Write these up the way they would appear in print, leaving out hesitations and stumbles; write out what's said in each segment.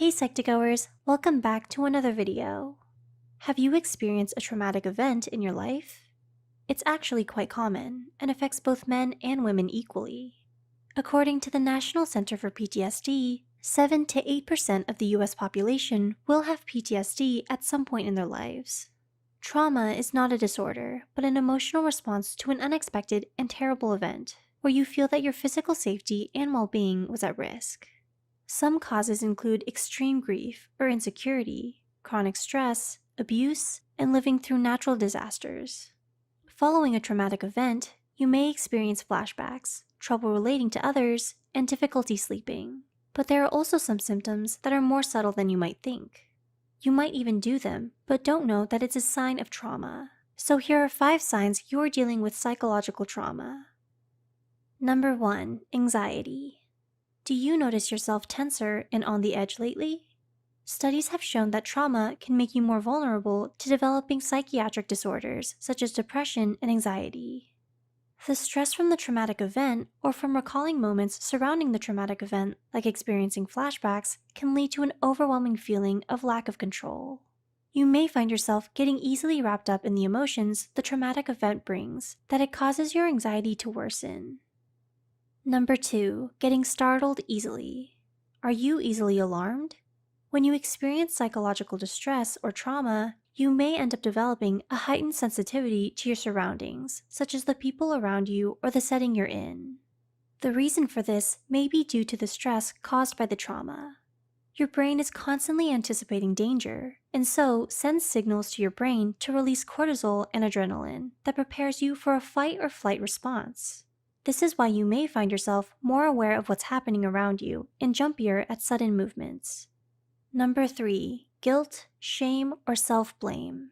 Hey Psych2Goers, welcome back to another video. Have you experienced a traumatic event in your life? It's actually quite common and affects both men and women equally. According to the National Center for PTSD, 7 to 8% of the US population will have PTSD at some point in their lives. Trauma is not a disorder, but an emotional response to an unexpected and terrible event, where you feel that your physical safety and well-being was at risk. Some causes include extreme grief or insecurity, chronic stress, abuse, and living through natural disasters. Following a traumatic event, you may experience flashbacks, trouble relating to others, and difficulty sleeping. But there are also some symptoms that are more subtle than you might think. You might even do them, but don't know that it's a sign of trauma. So here are 5 signs you're dealing with psychological trauma. Number 1. Anxiety. Do you notice yourself tenser and on the edge lately? Studies have shown that trauma can make you more vulnerable to developing psychiatric disorders such as depression and anxiety. The stress from the traumatic event or from recalling moments surrounding the traumatic event, like experiencing flashbacks, can lead to an overwhelming feeling of lack of control. You may find yourself getting easily wrapped up in the emotions the traumatic event brings, that it causes your anxiety to worsen. Number 2. Getting startled easily. Are you easily alarmed? When you experience psychological distress or trauma, you may end up developing a heightened sensitivity to your surroundings, such as the people around you or the setting you're in. The reason for this may be due to the stress caused by the trauma. Your brain is constantly anticipating danger, and so sends signals to your brain to release cortisol and adrenaline that prepares you for a fight or flight response. This is why you may find yourself more aware of what's happening around you and jumpier at sudden movements. Number 3. Guilt, shame, or self-blame.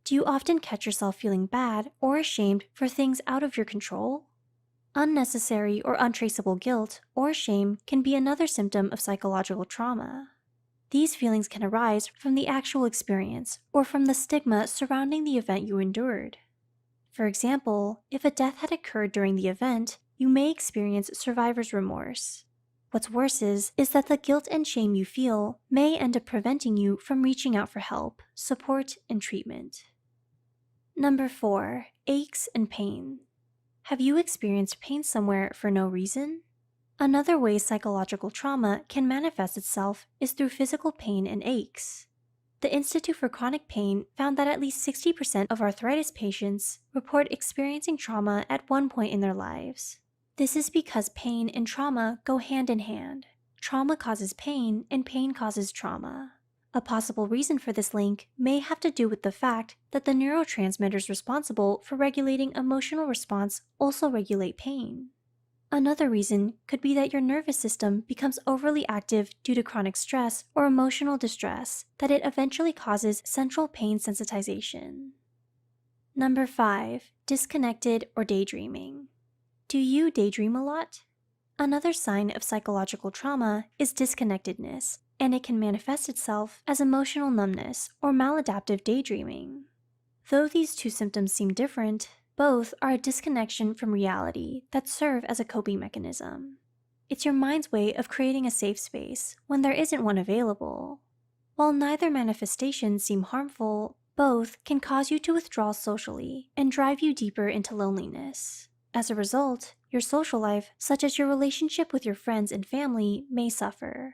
Do you often catch yourself feeling bad or ashamed for things out of your control? Unnecessary or untraceable guilt or shame can be another symptom of psychological trauma. These feelings can arise from the actual experience or from the stigma surrounding the event you endured. For example, if a death had occurred during the event, you may experience survivor's remorse. What's worse is that the guilt and shame you feel may end up preventing you from reaching out for help, support, and treatment. Number 4. Aches and pain. Have you experienced pain somewhere for no reason? Another way psychological trauma can manifest itself is through physical pain and aches. The Institute for Chronic Pain found that at least 60% of arthritis patients report experiencing trauma at one point in their lives. This is because pain and trauma go hand in hand. Trauma causes pain, and pain causes trauma. A possible reason for this link may have to do with the fact that the neurotransmitters responsible for regulating emotional response also regulate pain. Another reason could be that your nervous system becomes overly active due to chronic stress or emotional distress, that it eventually causes central pain sensitization. Number 5. Disconnected or daydreaming. Do you daydream a lot? Another sign of psychological trauma is disconnectedness, and it can manifest itself as emotional numbness or maladaptive daydreaming. Though these two symptoms seem different, both are a disconnection from reality that serve as a coping mechanism. It's your mind's way of creating a safe space when there isn't one available. While neither manifestation seem harmful, both can cause you to withdraw socially and drive you deeper into loneliness. As a result, your social life, such as your relationship with your friends and family, may suffer.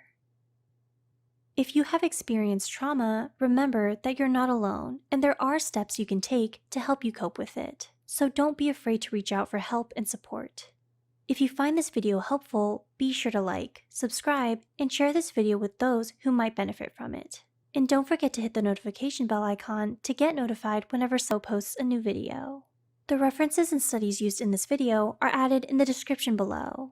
If you have experienced trauma, remember that you're not alone and there are steps you can take to help you cope with it. So don't be afraid to reach out for help and support. If you find this video helpful, be sure to like, subscribe, and share this video with those who might benefit from it. And don't forget to hit the notification bell icon to get notified whenever So posts a new video. The references and studies used in this video are added in the description below.